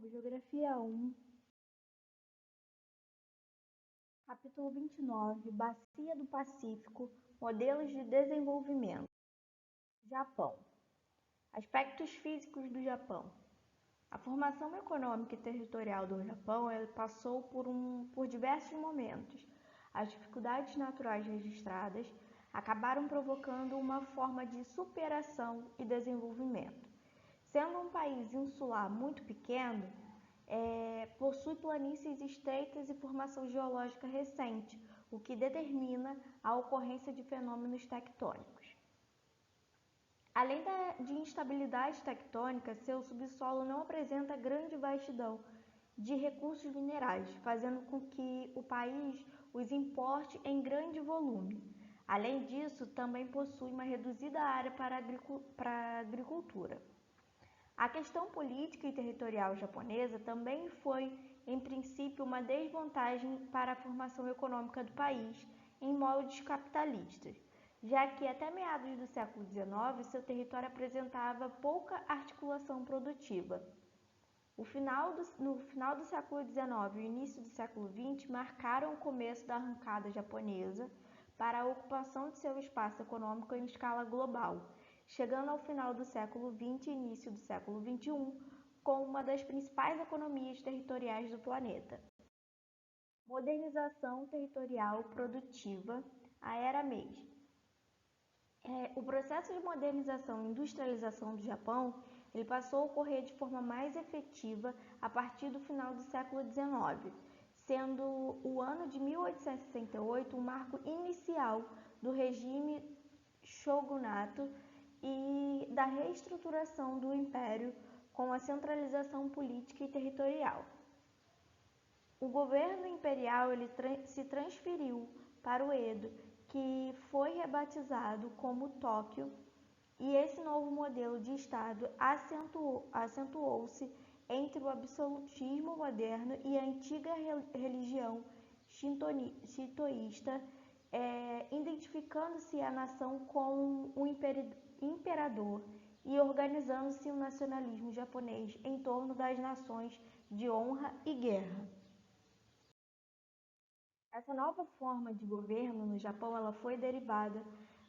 novo, Geografia 1, capítulo 29, Bacia do Pacífico, Modelos de Desenvolvimento. Japão. Aspectos físicos do Japão. A formação econômica e territorial do Japão passou por diversos momentos. As dificuldades naturais registradas acabaram provocando uma forma de superação e desenvolvimento. Sendo um país insular muito pequeno, possui planícies estreitas e formação geológica recente, o que determina a ocorrência de fenômenos tectônicos. Além de instabilidade tectônica, seu subsolo não apresenta grande vastidão de recursos minerais, fazendo com que o país os importe em grande volume. Além disso, também possui uma reduzida área para a agricultura. A questão política e territorial japonesa também foi, em princípio, uma desvantagem para a formação econômica do país em moldes capitalistas, já que até meados do século XIX seu território apresentava pouca articulação produtiva. No final do século XIX e o início do século XX marcaram o começo da arrancada japonesa para a ocupação de seu espaço econômico em escala global, chegando ao final do século XX e início do século XXI como uma das principais economias territoriais do planeta. Modernização territorial produtiva, a era Meiji. O processo de modernização e industrialização do Japão passou a ocorrer de forma mais efetiva a partir do final do século XIX, sendo o ano de 1868 um marco inicial do regime shogunato e da reestruturação do império com a centralização política e territorial. O governo imperial se transferiu para o Edo, que foi rebatizado como Tóquio, e esse novo modelo de Estado acentuou-se entre o absolutismo moderno e a antiga religião shintoísta, identificando-se a nação com um imperador e organizando-se o nacionalismo japonês em torno das nações de honra e guerra. Essa nova forma de governo no Japão foi derivada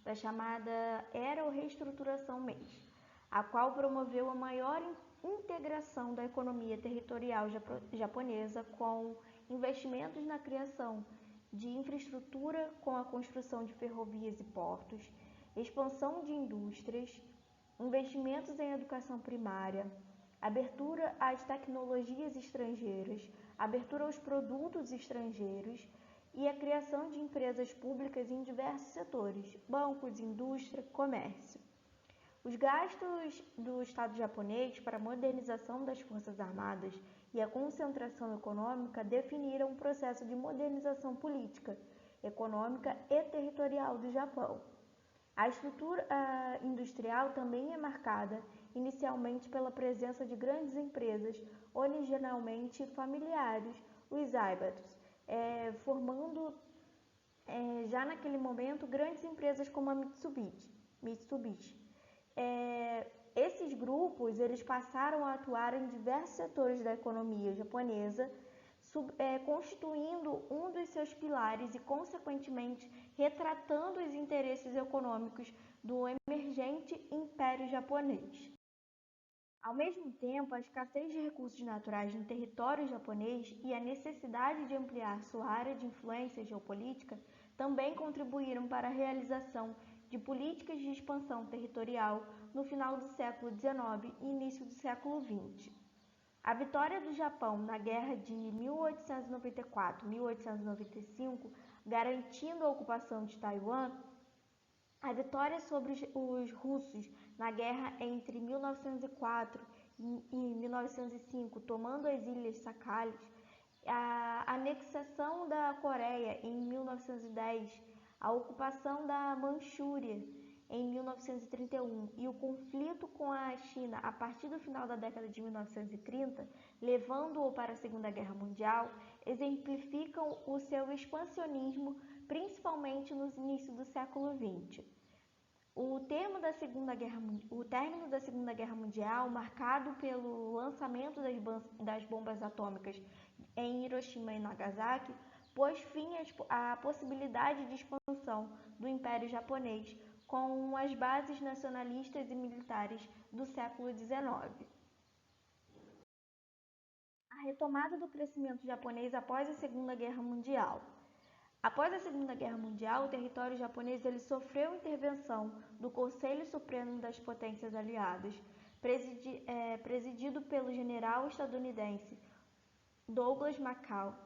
da chamada Era ou Reestruturação Meiji, a qual promoveu a maior integração da economia territorial japonesa com investimentos na criação de infraestrutura com a construção de ferrovias e portos, expansão de indústrias, investimentos em educação primária, abertura às tecnologias estrangeiras, abertura aos produtos estrangeiros e a criação de empresas públicas em diversos setores, bancos, indústria, comércio. Os gastos do Estado japonês para a modernização das Forças Armadas e a concentração econômica definiram o processo de modernização política, econômica e territorial do Japão. A estrutura industrial também é marcada inicialmente pela presença de grandes empresas, originalmente familiares, os Zaibatsu, formando já naquele momento grandes empresas como a Mitsubishi. Esses grupos passaram a atuar em diversos setores da economia japonesa, constituindo um dos seus pilares e, consequentemente, retratando os interesses econômicos do emergente Império Japonês. Ao mesmo tempo, a escassez de recursos naturais no território japonês e a necessidade de ampliar sua área de influência geopolítica também contribuíram para a realização de políticas de expansão territorial no final do século XIX e início do século XX. A vitória do Japão na Guerra de 1894-1895, garantindo a ocupação de Taiwan, a vitória sobre os russos na guerra entre 1904 e 1905, tomando as ilhas Sakhalin, a anexação da Coreia em 1910, a ocupação da Manchúria em 1931 e o conflito com a China a partir do final da década de 1930, levando-o para a Segunda Guerra Mundial, exemplificam o seu expansionismo, principalmente no início do século XX. O término da Segunda Guerra Mundial, marcado pelo lançamento das bombas atômicas em Hiroshima e Nagasaki, pôs fim à possibilidade de expansão do Império Japonês com as bases nacionalistas e militares do século XIX. A retomada do crescimento japonês após a Segunda Guerra Mundial. Após a Segunda Guerra Mundial, o território japonês sofreu intervenção do Conselho Supremo das Potências Aliadas, presidido pelo general estadunidense Douglas MacArthur,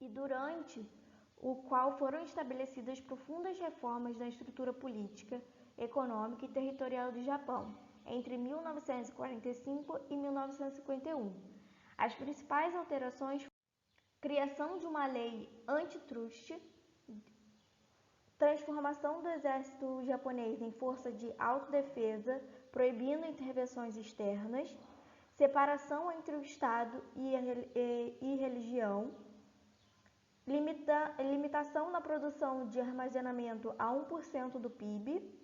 e durante o qual foram estabelecidas profundas reformas na estrutura política, econômica e territorial do Japão, entre 1945 e 1951. As principais alterações foram a criação de uma lei antitrust, transformação do exército japonês em força de autodefesa, proibindo intervenções externas, separação entre o Estado e religião, limitação na produção de armazenamento a 1% do PIB,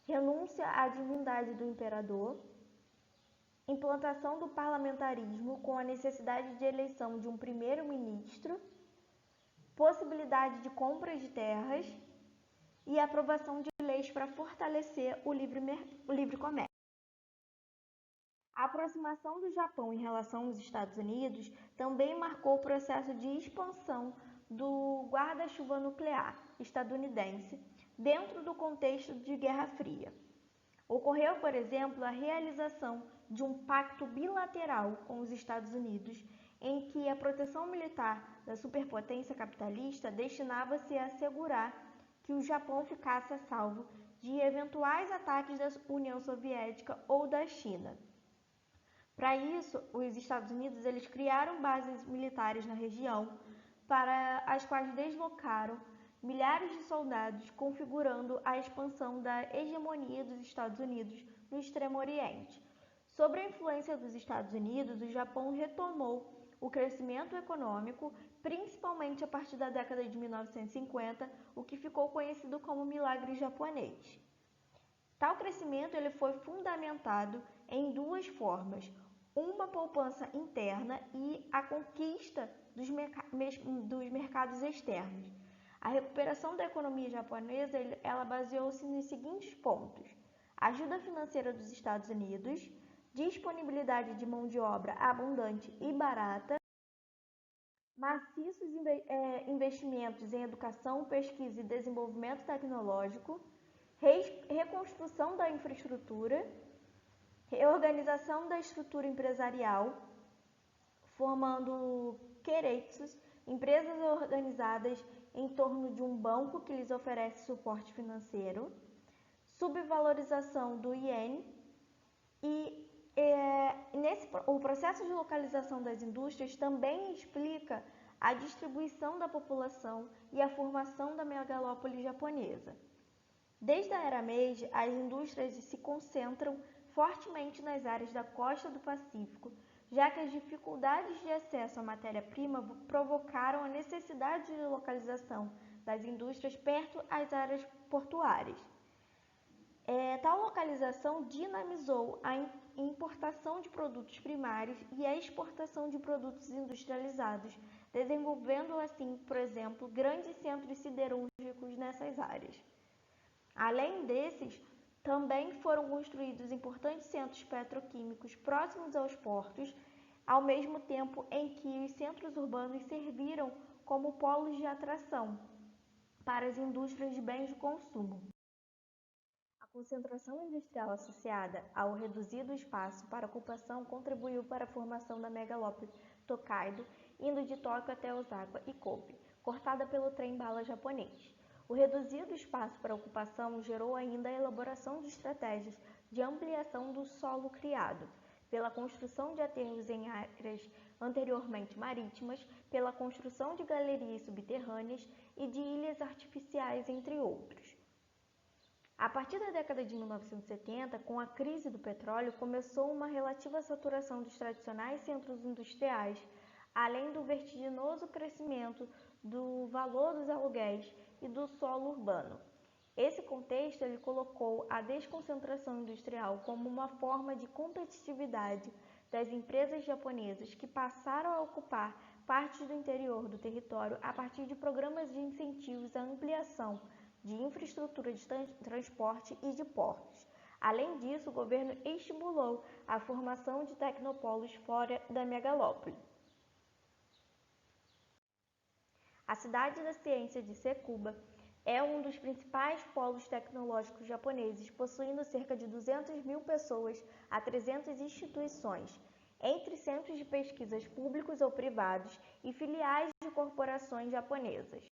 renúncia à divindade do imperador, implantação do parlamentarismo com a necessidade de eleição de um primeiro-ministro, possibilidade de compra de terras e aprovação de leis para fortalecer o livre comércio. A aproximação do Japão em relação aos Estados Unidos também marcou o processo de expansão do guarda-chuva nuclear estadunidense dentro do contexto de Guerra Fria. Ocorreu, por exemplo, a realização de um pacto bilateral com os Estados Unidos, em que a proteção militar da superpotência capitalista destinava-se a assegurar que o Japão ficasse a salvo de eventuais ataques da União Soviética ou da China. Para isso, os Estados Unidos criaram bases militares na região, para as quais deslocaram milhares de soldados, configurando a expansão da hegemonia dos Estados Unidos no Extremo Oriente. Sob a influência dos Estados Unidos, o Japão retomou o crescimento econômico, principalmente a partir da década de 1950, o que ficou conhecido como milagre japonês. Tal crescimento foi fundamentado em duas formas: uma poupança interna e a conquista dos mercados externos. A recuperação da economia japonesa baseou-se nos seguintes pontos: ajuda financeira dos Estados Unidos, disponibilidade de mão de obra abundante e barata, maciços investimentos em educação, pesquisa e desenvolvimento tecnológico, reconstrução da infraestrutura, reorganização da estrutura empresarial, formando keiretsus, empresas organizadas em torno de um banco que lhes oferece suporte financeiro, subvalorização do iene e o processo de localização das indústrias também explica a distribuição da população e a formação da megalópole japonesa. Desde a era Meiji, as indústrias se concentram fortemente nas áreas da costa do Pacífico, já que as dificuldades de acesso à matéria-prima provocaram a necessidade de localização das indústrias perto às áreas portuárias. Tal localização dinamizou a importação de produtos primários e a exportação de produtos industrializados, desenvolvendo assim, por exemplo, grandes centros siderúrgicos nessas áreas. Além desses, também foram construídos importantes centros petroquímicos próximos aos portos, ao mesmo tempo em que os centros urbanos serviram como polos de atração para as indústrias de bens de consumo. A concentração industrial associada ao reduzido espaço para ocupação contribuiu para a formação da megalópole Tokaido, indo de Tóquio até Osaka e Kobe, cortada pelo trem-bala japonês. O reduzido espaço para ocupação gerou ainda a elaboração de estratégias de ampliação do solo criado, pela construção de aterros em áreas anteriormente marítimas, pela construção de galerias subterrâneas e de ilhas artificiais, entre outros. A partir da década de 1970, com a crise do petróleo, começou uma relativa saturação dos tradicionais centros industriais, além do vertiginoso crescimento do valor dos aluguéis e do solo urbano. Esse contexto ele colocou a desconcentração industrial como uma forma de competitividade das empresas japonesas que passaram a ocupar partes do interior do território a partir de programas de incentivos à ampliação de infraestrutura de transporte e de portos. Além disso, o governo estimulou a formação de tecnopolos fora da megalópole. A cidade da ciência de Tsukuba é um dos principais polos tecnológicos japoneses, possuindo cerca de 200 mil pessoas a 300 instituições, entre centros de pesquisas públicos ou privados e filiais de corporações japonesas.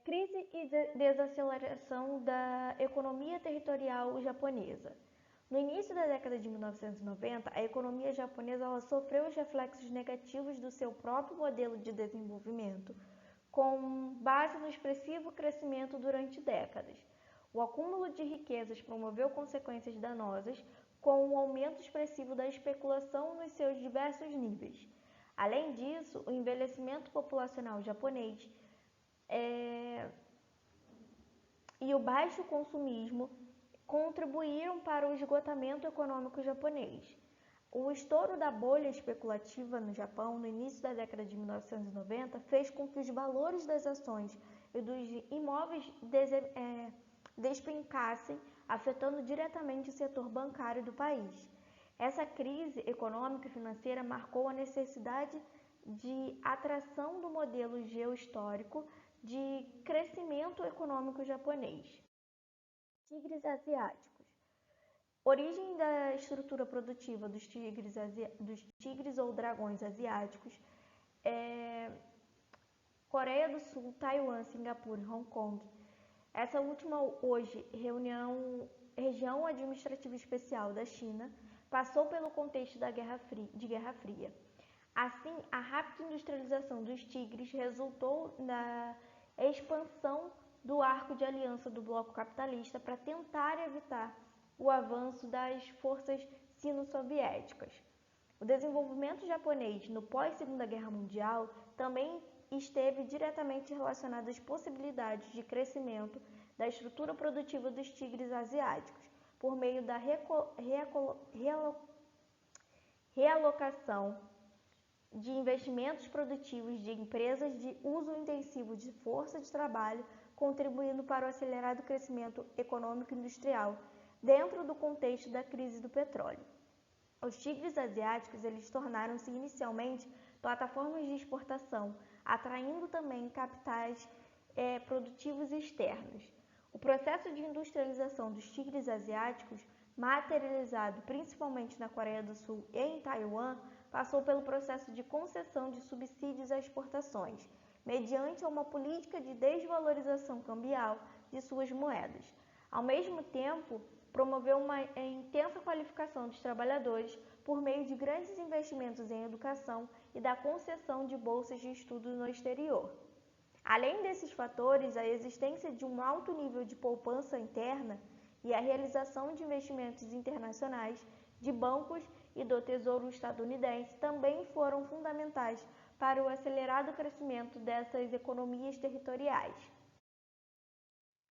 Crise e desaceleração da economia territorial japonesa. No início da década de 1990, a economia japonesa sofreu os reflexos negativos do seu próprio modelo de desenvolvimento, com base no expressivo crescimento durante décadas. O acúmulo de riquezas promoveu consequências danosas, com o aumento expressivo da especulação nos seus diversos níveis. Além disso, o envelhecimento populacional japonês e o baixo consumismo contribuíram para o esgotamento econômico japonês. O estouro da bolha especulativa no Japão no início da década de 1990 fez com que os valores das ações e dos imóveis despencassem, afetando diretamente o setor bancário do país. Essa crise econômica e financeira marcou a necessidade de atração do modelo geohistórico de crescimento econômico japonês. Tigres asiáticos. Origem da estrutura produtiva dos tigres ou dragões asiáticos. Coreia do Sul, Taiwan, Singapura e Hong Kong. Essa última hoje, região administrativa especial da China, passou pelo contexto de Guerra Fria. Assim, a rápida industrialização dos tigres resultou na expansão do arco de aliança do bloco capitalista para tentar evitar o avanço das forças sino-soviéticas. O desenvolvimento japonês no pós-Segunda Guerra Mundial também esteve diretamente relacionado às possibilidades de crescimento da estrutura produtiva dos tigres asiáticos, por meio da realocação de investimentos produtivos de empresas de uso intensivo de força de trabalho, contribuindo para o acelerado crescimento econômico e industrial dentro do contexto da crise do petróleo. Os tigres asiáticos eles tornaram-se inicialmente plataformas de exportação, atraindo também capitais produtivos externos. O processo de industrialização dos tigres asiáticos, materializado principalmente na Coreia do Sul e em Taiwan, passou pelo processo de concessão de subsídios às exportações, mediante uma política de desvalorização cambial de suas moedas. Ao mesmo tempo, promoveu uma intensa qualificação dos trabalhadores por meio de grandes investimentos em educação e da concessão de bolsas de estudo no exterior. Além desses fatores, a existência de um alto nível de poupança interna e a realização de investimentos internacionais de bancos e do Tesouro estadunidense também foram fundamentais para o acelerado crescimento dessas economias territoriais.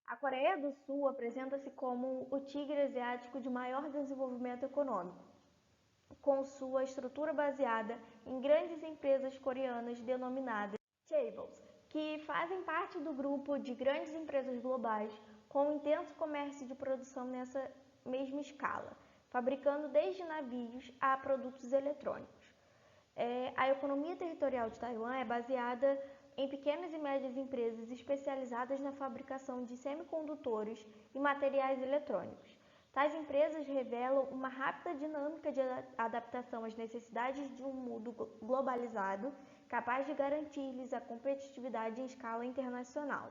A Coreia do Sul apresenta-se como o tigre asiático de maior desenvolvimento econômico, com sua estrutura baseada em grandes empresas coreanas denominadas chaebols, que fazem parte do grupo de grandes empresas globais com um intenso comércio de produção nessa mesma escala, fabricando desde navios a produtos eletrônicos. A economia territorial de Taiwan é baseada em pequenas e médias empresas especializadas na fabricação de semicondutores e materiais eletrônicos. Tais empresas revelam uma rápida dinâmica de adaptação às necessidades de um mundo globalizado, capaz de garantir-lhes a competitividade em escala internacional.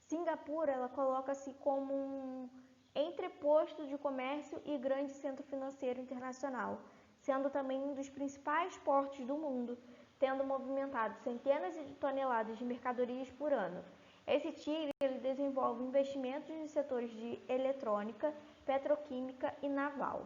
Singapura ela coloca-se como um entreposto de comércio e grande centro financeiro internacional, sendo também um dos principais portos do mundo, tendo movimentado centenas de toneladas de mercadorias por ano. Esse tigre ele desenvolve investimentos nos setores de eletrônica, petroquímica e naval.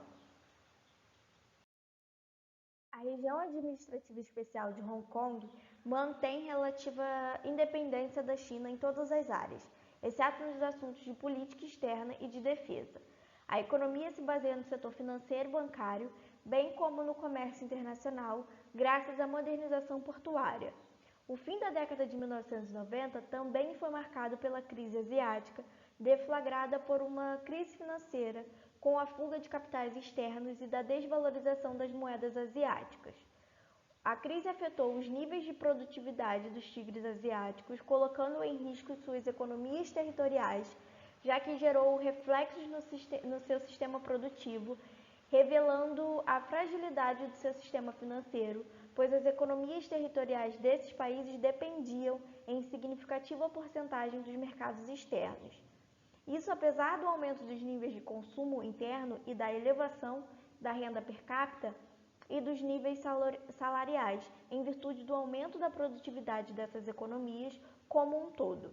A região administrativa especial de Hong Kong mantém relativa independência da China em todas as áreas, exceto nos assuntos de política externa e de defesa. A economia se baseia no setor financeiro e bancário, bem como no comércio internacional, graças à modernização portuária. O fim da década de 1990 também foi marcado pela crise asiática, deflagrada por uma crise financeira, com a fuga de capitais externos e da desvalorização das moedas asiáticas. A crise afetou os níveis de produtividade dos tigres asiáticos, colocando em risco suas economias territoriais, já que gerou reflexos no seu sistema produtivo, revelando a fragilidade do seu sistema financeiro, pois as economias territoriais desses países dependiam em significativa porcentagem dos mercados externos. Isso apesar do aumento dos níveis de consumo interno e da elevação da renda per capita e dos níveis salariais, em virtude do aumento da produtividade dessas economias como um todo.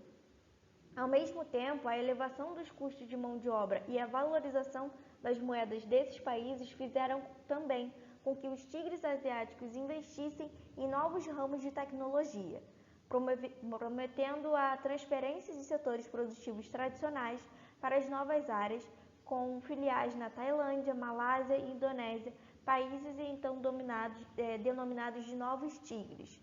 Ao mesmo tempo, a elevação dos custos de mão de obra e a valorização das moedas desses países fizeram também com que os tigres asiáticos investissem em novos ramos de tecnologia, prometendo a transferência de setores produtivos tradicionais para as novas áreas, com filiais na Tailândia, Malásia e Indonésia, países então denominados de novos tigres.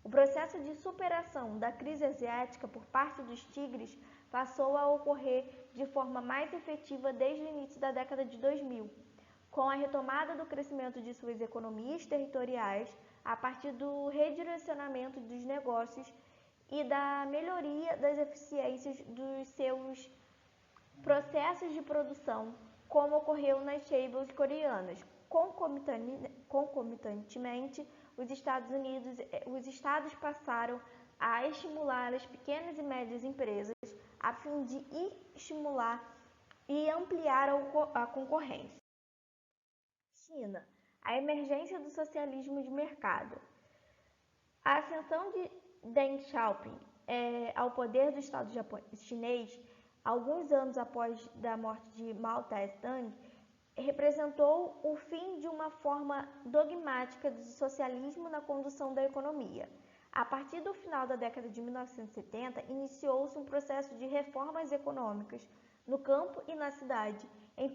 O processo de superação da crise asiática por parte dos tigres passou a ocorrer de forma mais efetiva desde o início da década de 2000, com a retomada do crescimento de suas economias territoriais a partir do redirecionamento dos negócios e da melhoria das eficiências dos seus processos de produção, como ocorreu nas chaebols coreanas. Concomitantemente, os estados passaram a estimular as pequenas e médias empresas a fim de estimular e ampliar a concorrência. China, a emergência do socialismo de mercado. A ascensão de Deng Xiaoping ao poder do Estado chinês, alguns anos após a morte de Mao Tse-tung, representou o fim de uma forma dogmática de socialismo na condução da economia. A partir do final da década de 1970, iniciou-se um processo de reformas econômicas no campo e na cidade, em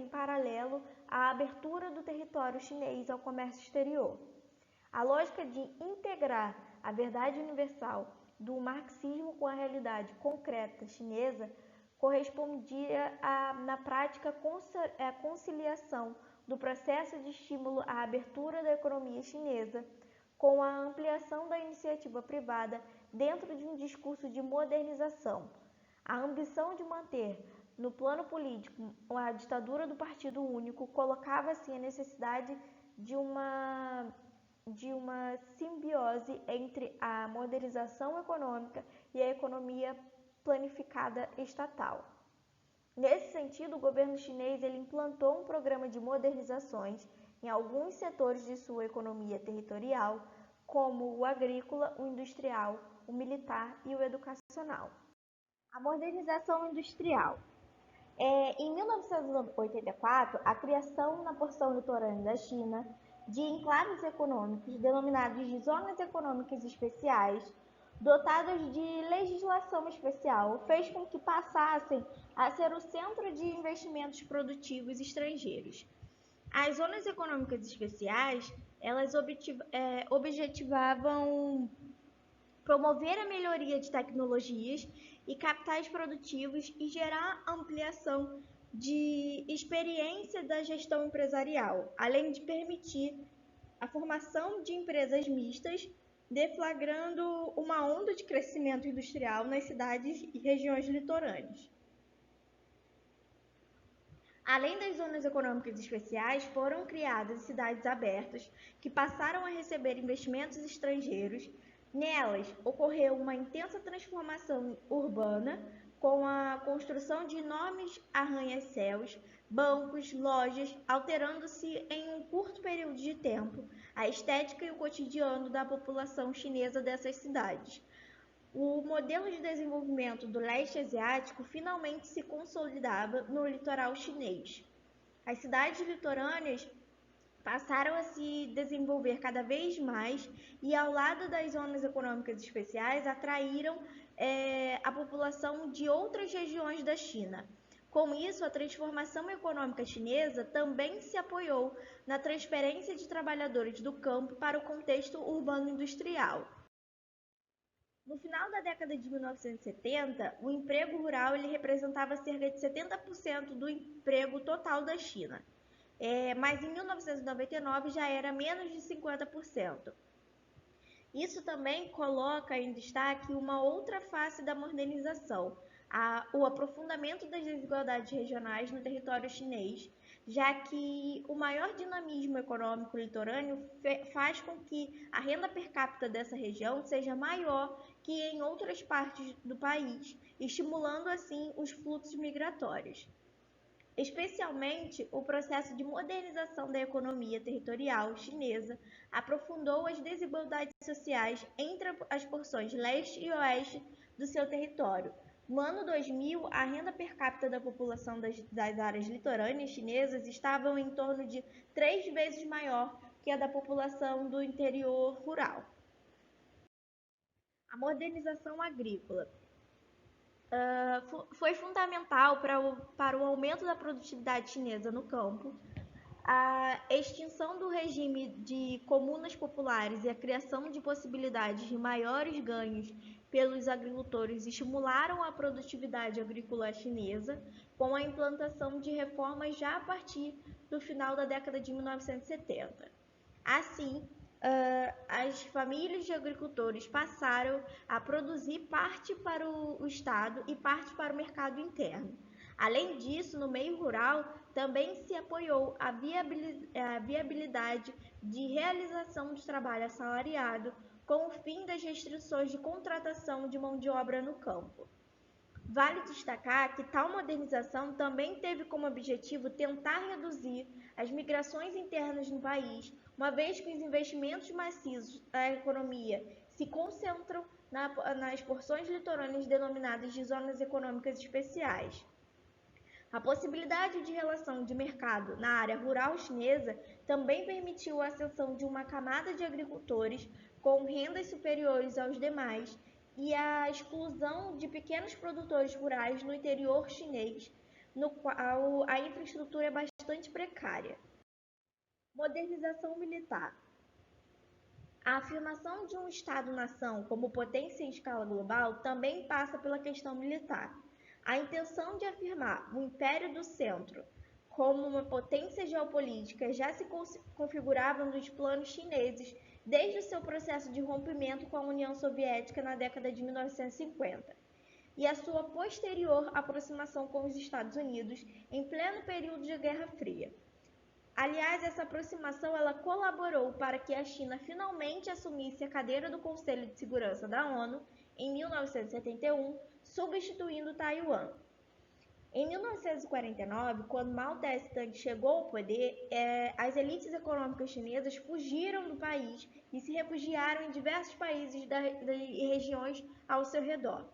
paralelo à abertura do território chinês ao comércio exterior. A lógica de integrar a verdade universal do marxismo com a realidade concreta chinesa correspondia na prática, à conciliação do processo de estímulo à abertura da economia chinesa com a ampliação da iniciativa privada dentro de um discurso de modernização. A ambição de manter, no plano político, a ditadura do Partido Único colocava assim a necessidade de uma simbiose entre a modernização econômica e a economia planificada estatal. Nesse sentido, o governo chinês implantou um programa de modernizações em alguns setores de sua economia territorial, como o agrícola, o industrial, o militar e o educacional. A modernização industrial. Em 1984, a criação na porção litorânea da China de enclaves econômicos, denominados de zonas econômicas especiais, dotadas de legislação especial, fez com que passassem a ser o centro de investimentos produtivos estrangeiros. As zonas econômicas especiais, elas objetivavam promover a melhoria de tecnologias e capitais produtivos e gerar ampliação de experiência da gestão empresarial, além de permitir a formação de empresas mistas, deflagrando uma onda de crescimento industrial nas cidades e regiões litorâneas. Além das zonas econômicas especiais, foram criadas cidades abertas que passaram a receber investimentos estrangeiros. Nelas, ocorreu uma intensa transformação urbana, com a construção de enormes arranha-céus, bancos, lojas, alterando-se em um curto período de tempo a estética e o cotidiano da população chinesa dessas cidades. O modelo de desenvolvimento do leste asiático finalmente se consolidava no litoral chinês. As cidades litorâneas passaram a se desenvolver cada vez mais e, ao lado das zonas econômicas especiais, atraíram a população de outras regiões da China. Com isso, a transformação econômica chinesa também se apoiou na transferência de trabalhadores do campo para o contexto urbano-industrial. No final da década de 1970, o emprego rural ele representava cerca de 70% do emprego total da China. Mas em 1999 já era menos de 50%. Isso também coloca em destaque uma outra face da modernização, o aprofundamento das desigualdades regionais no território chinês, já que o maior dinamismo econômico litorâneo faz com que a renda per capita dessa região seja maior que em outras partes do país, estimulando assim os fluxos migratórios. Especialmente, o processo de modernização da economia territorial chinesa aprofundou as desigualdades sociais entre as porções leste e oeste do seu território. No ano 2000, a renda per capita da população das áreas litorâneas chinesas estava em torno de 3 vezes maior que a da população do interior rural. A modernização agrícola foi fundamental para o aumento da produtividade chinesa no campo. A extinção do regime de comunas populares e a criação de possibilidades de maiores ganhos pelos agricultores estimularam a produtividade agrícola chinesa, com a implantação de reformas já a partir do final da década de 1970. Assim, as famílias de agricultores passaram a produzir parte para o Estado e parte para o mercado interno. Além disso, no meio rural, também se apoiou a viabilidade de realização de trabalho assalariado com o fim das restrições de contratação de mão de obra no campo. Vale destacar que tal modernização também teve como objetivo tentar reduzir as migrações internas no país, uma vez que os investimentos maciços da economia se concentram nas porções litorâneas denominadas de zonas econômicas especiais. A possibilidade de relação de mercado na área rural chinesa também permitiu a ascensão de uma camada de agricultores com rendas superiores aos demais e a exclusão de pequenos produtores rurais no interior chinês, no qual a infraestrutura é bastante precária. Modernização militar. A afirmação de um Estado-nação como potência em escala global também passa pela questão militar. A intenção de afirmar o Império do Centro como uma potência geopolítica já se configurava nos planos chineses desde o seu processo de rompimento com a União Soviética na década de 1950 e a sua posterior aproximação com os Estados Unidos em pleno período de Guerra Fria. Aliás, essa aproximação ela colaborou para que a China finalmente assumisse a cadeira do Conselho de Segurança da ONU em 1971, substituindo Taiwan. Em 1949, quando Mao Tse-tung chegou ao poder, as elites econômicas chinesas fugiram do país e se refugiaram em diversos países e regiões ao seu redor.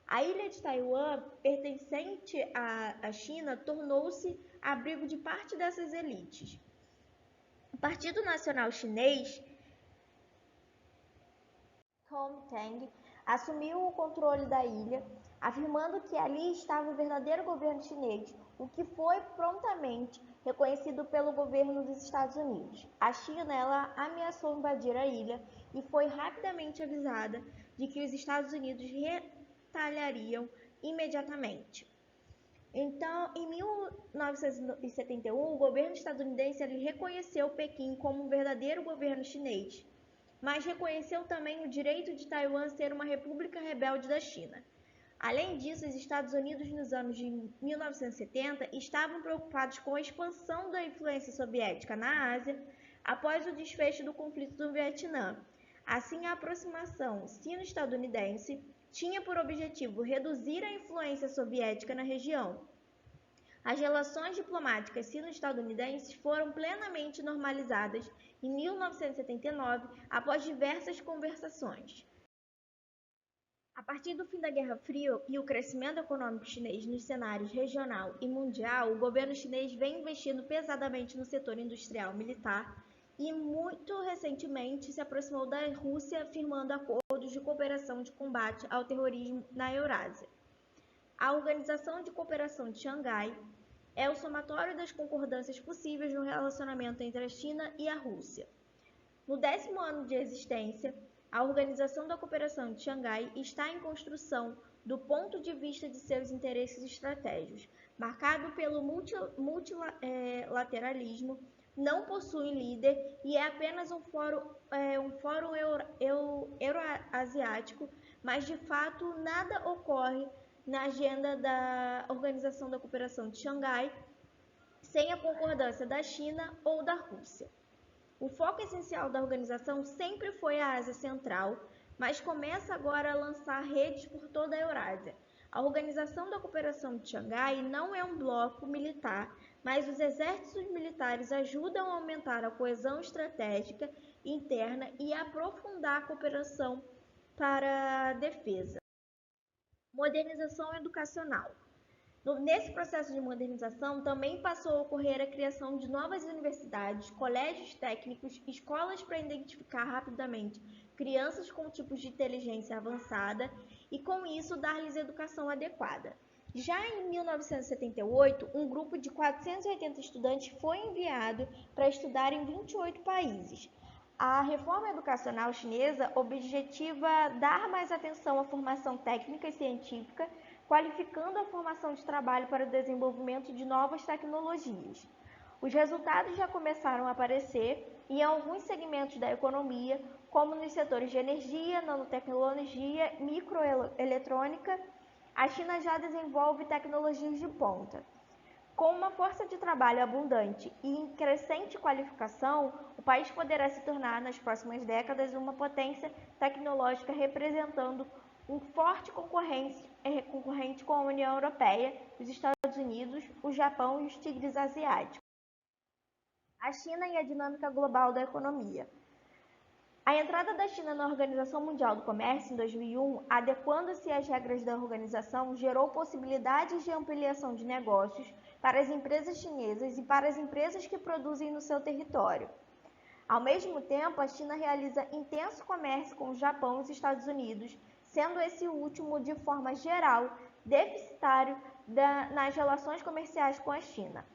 A ilha de Taiwan, pertencente à China, tornou-se abrigo de parte dessas elites. O Partido Nacional Chinês, Kuomintang, assumiu o controle da ilha, afirmando que ali estava o verdadeiro governo chinês, o que foi prontamente reconhecido pelo governo dos Estados Unidos. A China ela ameaçou invadir a ilha e foi rapidamente avisada de que os Estados Unidos retaliariam imediatamente. Então, em 1971, o governo estadunidense reconheceu Pequim como um verdadeiro governo chinês, mas reconheceu também o direito de Taiwan ser uma república rebelde da China. Além disso, os Estados Unidos, nos anos de 1970, estavam preocupados com a expansão da influência soviética na Ásia após o desfecho do conflito do Vietnã. Assim, a aproximação sino-estadunidense tinha por objetivo reduzir a influência soviética na região. As relações diplomáticas sino-estadunidenses foram plenamente normalizadas em 1979, após diversas conversações. A partir do fim da Guerra Fria e o crescimento econômico chinês nos cenários regional e mundial, o governo chinês vem investindo pesadamente no setor industrial militar e, muito recentemente, se aproximou da Rússia, firmando acordos de cooperação de combate ao terrorismo na Eurásia. A Organização de Cooperação de Xangai é o somatório das concordâncias possíveis no relacionamento entre a China e a Rússia. No 10º ano de existência, a Organização da Cooperação de Xangai está em construção do ponto de vista de seus interesses estratégicos, marcado pelo multilateralismo, não possui líder e é apenas um fórum euroasiático, mas de fato nada ocorre na agenda da Organização da Cooperação de Xangai sem a concordância da China ou da Rússia. O foco essencial da organização sempre foi a Ásia Central, mas começa agora a lançar redes por toda a Eurásia. A Organização da Cooperação de Xangai não é um bloco militar, mas os exércitos militares ajudam a aumentar a coesão estratégica interna e a aprofundar a cooperação para a defesa. Modernização educacional. Nesse processo de modernização, também passou a ocorrer a criação de novas universidades, colégios técnicos, escolas para identificar rapidamente crianças com tipos de inteligência avançada e, com isso, dar-lhes educação adequada. Já em 1978, um grupo de 480 estudantes foi enviado para estudar em 28 países. A reforma educacional chinesa objetiva dar mais atenção à formação técnica e científica, qualificando a formação de trabalho para o desenvolvimento de novas tecnologias. Os resultados já começaram a aparecer em alguns segmentos da economia, como nos setores de energia, nanotecnologia, microeletrônica. A China já desenvolve tecnologias de ponta. Com uma força de trabalho abundante e em crescente qualificação, o país poderá se tornar, nas próximas décadas, uma potência tecnológica representando um forte concorrente com a União Europeia, os Estados Unidos, o Japão e os tigres asiáticos. A China e a dinâmica global da economia. A entrada da China na Organização Mundial do Comércio em 2001, adequando-se às regras da organização, gerou possibilidades de ampliação de negócios para as empresas chinesas e para as empresas que produzem no seu território. Ao mesmo tempo, a China realiza intenso comércio com o Japão e os Estados Unidos, sendo esse último, de forma geral, deficitário nas relações comerciais com a China.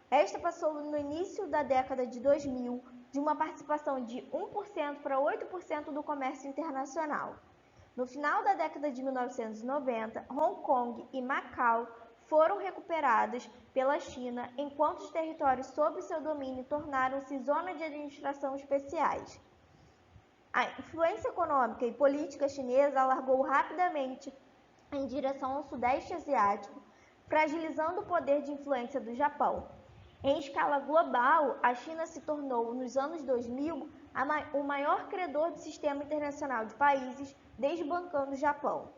Esta passou no início da década de 2000 de uma participação de 1% para 8% do comércio internacional. No final da década de 1990, Hong Kong e Macau foram recuperadas pela China, enquanto os territórios sob seu domínio tornaram-se zonas de administração especiais. A influência econômica e política chinesa alargou rapidamente em direção ao Sudeste Asiático, fragilizando o poder de influência do Japão. Em escala global, a China se tornou, nos anos 2000, o maior credor do sistema internacional de países, desbancando o Japão.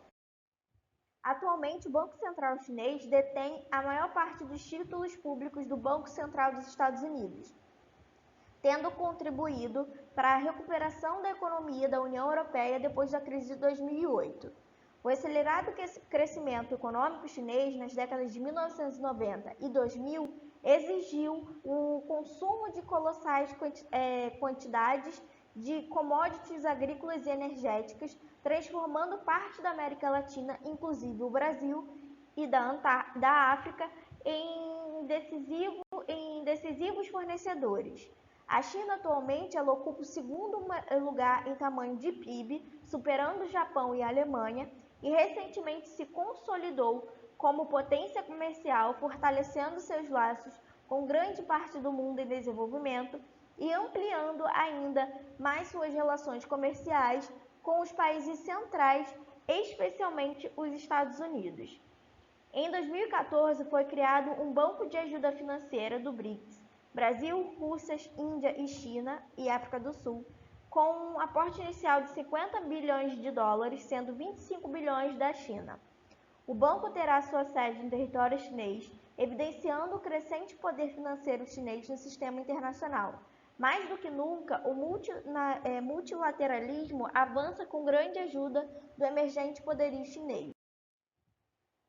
Atualmente, o Banco Central Chinês detém a maior parte dos títulos públicos do Banco Central dos Estados Unidos, tendo contribuído para a recuperação da economia da União Europeia depois da crise de 2008. O acelerado crescimento econômico chinês nas décadas de 1990 e 2000 exigiu o consumo de colossais quantidades de commodities agrícolas e energéticas, transformando parte da América Latina, inclusive o Brasil e da África, em decisivos fornecedores. A China atualmente ocupa o segundo lugar em tamanho de PIB, superando o Japão e a Alemanha, e recentemente se consolidou como potência comercial, fortalecendo seus laços com grande parte do mundo em desenvolvimento e ampliando ainda mais suas relações comerciais com os países centrais, especialmente os Estados Unidos. Em 2014, foi criado um Banco de Ajuda Financeira do BRICS, Brasil, Rússia, Índia e China e África do Sul, com um aporte inicial de 50 bilhões de dólares, sendo 25 bilhões da China. O banco terá sua sede em território chinês, evidenciando o crescente poder financeiro chinês no sistema internacional, Mais do que nunca, o multilateralismo avança com grande ajuda do emergente poderio chinês.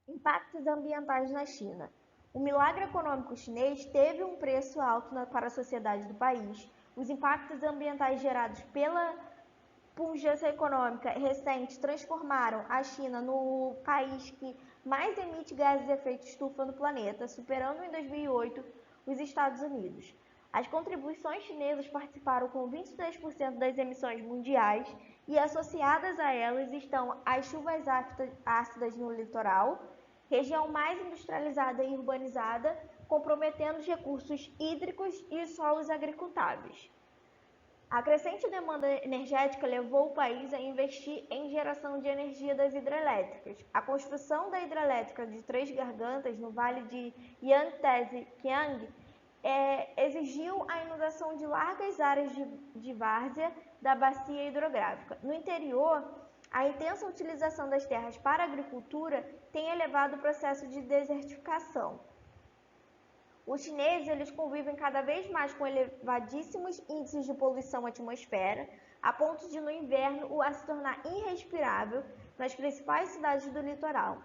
Impactos ambientais na China. O milagre econômico chinês teve um preço alto para a sociedade do país. Os impactos ambientais gerados pela pujança econômica recente transformaram a China no país que mais emite gases de efeito estufa no planeta, superando em 2008 os Estados Unidos. As contribuições chinesas participaram com 23% das emissões mundiais e associadas a elas estão as chuvas ácidas no litoral, região mais industrializada e urbanizada, comprometendo os recursos hídricos e solos agricultáveis. A crescente demanda energética levou o país a investir em geração de energia das hidrelétricas. A construção da hidrelétrica de Três Gargantas, no vale de Yangtze-Kiang, exigiu a inundação de largas áreas de várzea da bacia hidrográfica. No interior, a intensa utilização das terras para a agricultura tem elevado o processo de desertificação. Os chineses convivem cada vez mais com elevadíssimos índices de poluição atmosfera, a ponto de no inverno o ar se tornar irrespirável nas principais cidades do litoral.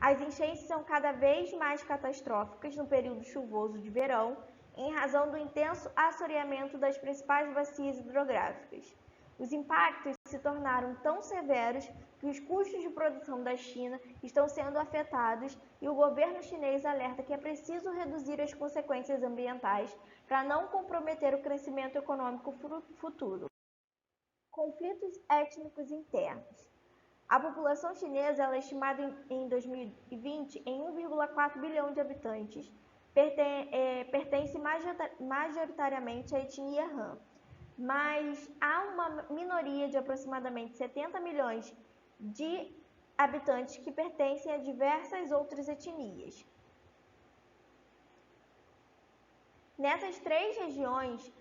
As enchentes são cada vez mais catastróficas no período chuvoso de verão, em razão do intenso assoreamento das principais bacias hidrográficas. Os impactos se tornaram tão severos que os custos de produção da China estão sendo afetados e o governo chinês alerta que é preciso reduzir as consequências ambientais para não comprometer o crescimento econômico futuro. Conflitos étnicos internos. A população chinesa é estimada em 2020 em 1,4 bilhão de habitantes, pertence majoritariamente à etnia Han, mas há uma minoria de aproximadamente 70 milhões de habitantes que pertencem a diversas outras etnias. Nessas três regiões,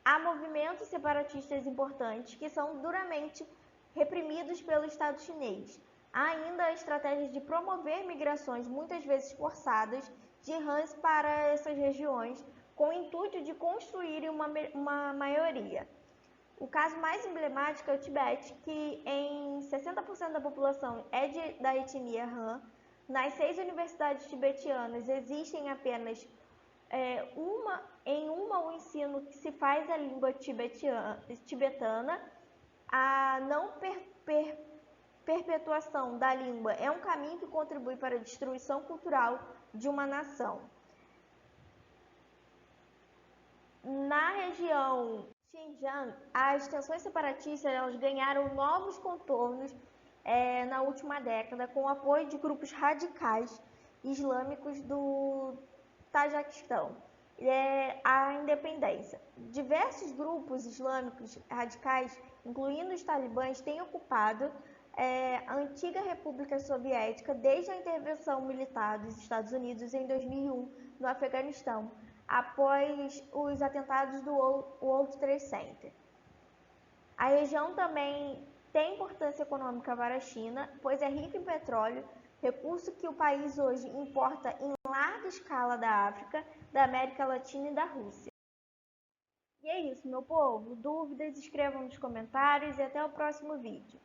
há movimentos separatistas importantes que são duramente reprimidos pelo Estado chinês. Há ainda a estratégia de promover migrações, muitas vezes forçadas, de Hans para essas regiões, com o intuito de construírem uma maioria. O caso mais emblemático é o Tibete, que em 60% da população é da etnia Han. Nas 6 universidades tibetanas existem apenas o ensino que se faz a língua tibetana. A não perpetuação da língua é um caminho que contribui para a destruição cultural de uma nação. Na região Xinjiang, as tensões separatistas ganharam novos contornos na última década com o apoio de grupos radicais islâmicos do Tajiquistão. A independência. Diversos grupos islâmicos radicais, incluindo os talibãs, têm ocupado a antiga República Soviética desde a intervenção militar dos Estados Unidos em 2001 no Afeganistão, após os atentados do World Trade Center. A região também tem importância econômica para a China, pois é rica em petróleo, recurso que o país hoje importa em larga escala da África, da América Latina e da Rússia. E é isso, meu povo. Dúvidas, escrevam nos comentários e até o próximo vídeo.